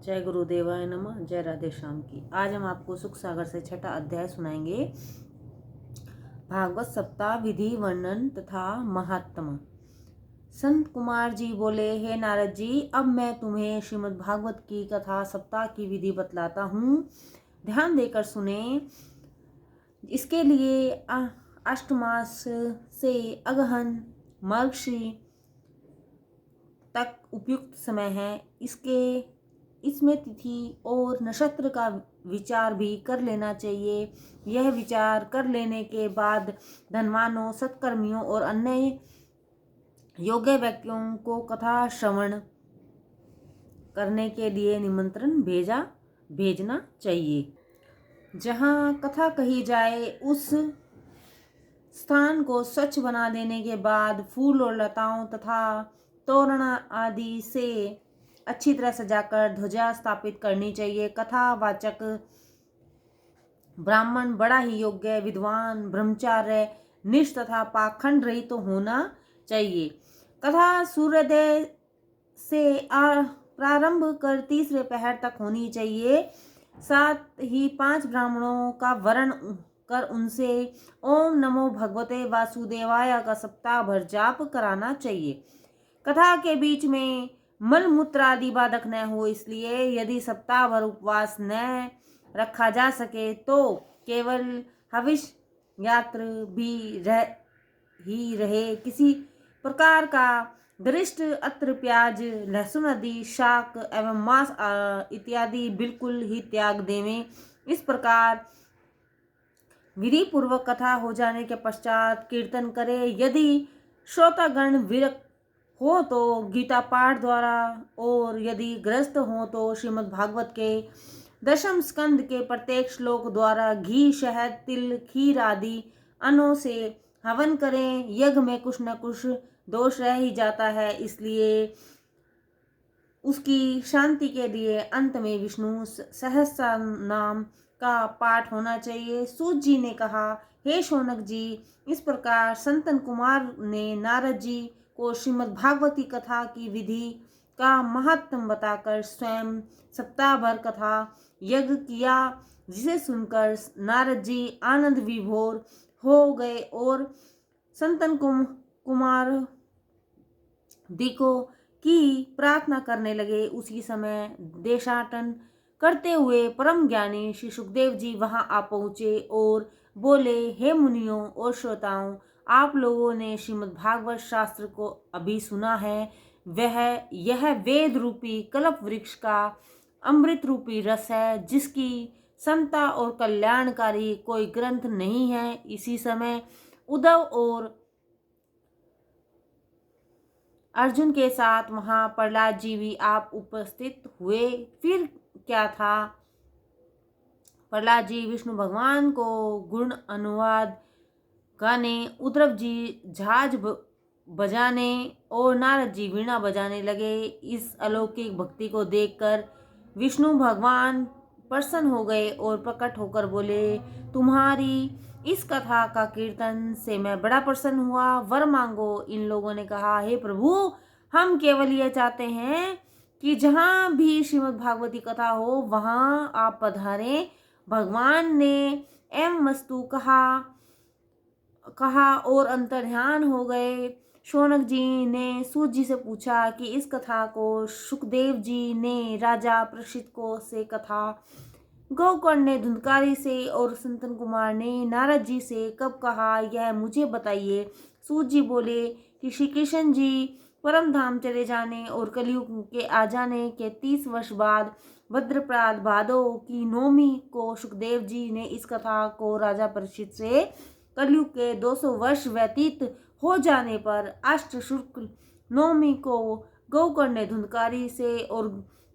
जय गुरुदेवाय नमः। जय राधे श्याम की। आज हम आपको सुख सागर से 6ठा अध्याय सुनाएंगे। भागवत सप्ताह विधि वर्णन तथा महात्मा। संत कुमार जी बोले, हे नारद जी, अब मैं तुम्हें श्रीमद् भागवत की कथा सप्ताह की विधि बतलाता हूँ। ध्यान देकर सुने। इसके लिए अष्टमास से अगहन मार्गशीर तक उपयुक्त समय है। इसमें तिथि और नक्षत्र का विचार भी कर लेना चाहिए। यह विचार कर लेने के बाद धनवानों, सत्कर्मियों और अन्य योग्य व्यक्तियों को कथा श्रवण करने के लिए निमंत्रण भेजना चाहिए। जहाँ कथा कही जाए उस स्थान को स्वच्छ बना देने के बाद फूल और लताओं तथा तोरण आदि से अच्छी तरह सजाकर ध्वजा स्थापित करनी चाहिए। कथावाचक ब्राह्मण बड़ा ही योग्य, विद्वान, ब्रह्मचार्य निष्ठ तथा पाखंड रहित तो होना चाहिए। कथा सूर्योदय से प्रारंभ कर तीसरे पहर तक होनी चाहिए। साथ ही 5 ब्राह्मणों का वरण कर उनसे ओम नमो भगवते वासुदेवाय का सप्ताह भर जाप कराना चाहिए। कथा के बीच में मल मूत्र आदि बाधक न हो, इसलिए यदि सप्ताह भर उपवास न रखा जा सके तो केवल हविष यात्र भी ही रहे। किसी प्रकार का गरिष्ठ अत्र, प्याज, लहसुन आदि शाक एवं मांस इत्यादि बिल्कुल ही त्याग देवें। इस प्रकार विधि पूर्वक कथा हो जाने के पश्चात कीर्तन करे। यदि श्रोतागण विरक्त हो तो गीता पाठ द्वारा, और यदि ग्रस्त हो तो श्रीमद् भागवत के 10वें स्कंद के प्रत्येक श्लोक द्वारा घी, शहद, तिल, खीर आदि अन्नों से हवन करें। यज्ञ में कुछ न कुछ दोष रह ही जाता है, इसलिए उसकी शांति के लिए अंत में विष्णु सहस्त्र नाम का पाठ होना चाहिए। सूत जी ने कहा, हे शौनक जी, इस प्रकार संतन कुमार ने नारद जी को श्रीमद् भागवती कथा की विधि का महत्व बताकर स्वयं सप्ताह भर कथा यज्ञ किया, जिसे सुनकर नारद जी आनंद विभोर हो गए और संतन कुमार दिको की प्रार्थना करने लगे। उसी समय देशाटन करते हुए परम ज्ञानी श्री सुखदेव जी वहां आ पहुंचे और बोले, हे मुनियों और श्रोताओं, आप लोगों ने श्रीमद् भागवत शास्त्र को अभी सुना है। यह वेद रूपी कल्प वृक्ष का अमृत रूपी रस है, जिसकी समता और कल्याणकारी कोई ग्रंथ नहीं है। इसी समय उद्धव और अर्जुन के साथ वहां प्रहलाद जी भी आप उपस्थित हुए। फिर क्या था? प्रहलाद जी विष्णु भगवान को गुण अनुवाद गाने, उद्धव जी झाज बजाने और नारद जी वीणा बजाने लगे। इस अलौकिक भक्ति को देखकर विष्णु भगवान प्रसन्न हो गए और प्रकट होकर बोले, तुम्हारी इस कथा का कीर्तन से मैं बड़ा प्रसन्न हुआ। वर मांगो। इन लोगों ने कहा, हे प्रभु, हम केवल यह चाहते हैं कि जहाँ भी श्रीमद् भागवती कथा हो वहाँ आप पधारें। भगवान ने एवं मस्तु कहा और अंतर्ध्यान हो गए। शौनक जी ने सूत जी से पूछा कि इस कथा को सुखदेव जी ने राजा परीक्षित को से कथा, गोकर्ण ने धुंधकारी से और संतन कुमार ने नारद जी से कब कहा, यह मुझे बताइए। सूत जी बोले कि श्री कृष्ण जी परम धाम चले जाने और कलयुग के आ जाने के 30 वर्ष बाद भद्रप्राद भादो की नौमी को सुखदेव जी ने इस कथा को राजा परीक्षित से कलयुग के 200 वर्ष व्यतीत हो जाने पर अष्ट शुक्ल नौमी को गोकर्ण ने धुंधकारी से और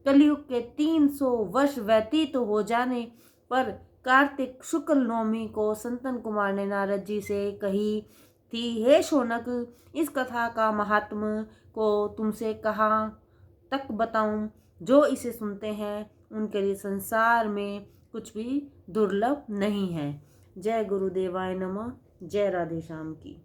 कलयुग के 300 वर्ष व्यतीत हो जाने पर कार्तिक शुक्ल नौमी को संतन कुमार ने नारद जी से कही थी। हे शौनक, इस कथा का महात्म को तुमसे कहाँ तक बताऊं? जो इसे सुनते हैं उनके लिए संसार में कुछ भी दुर्लभ नहीं है। जय गुरुदेवाय नमः। जय राधे श्याम की।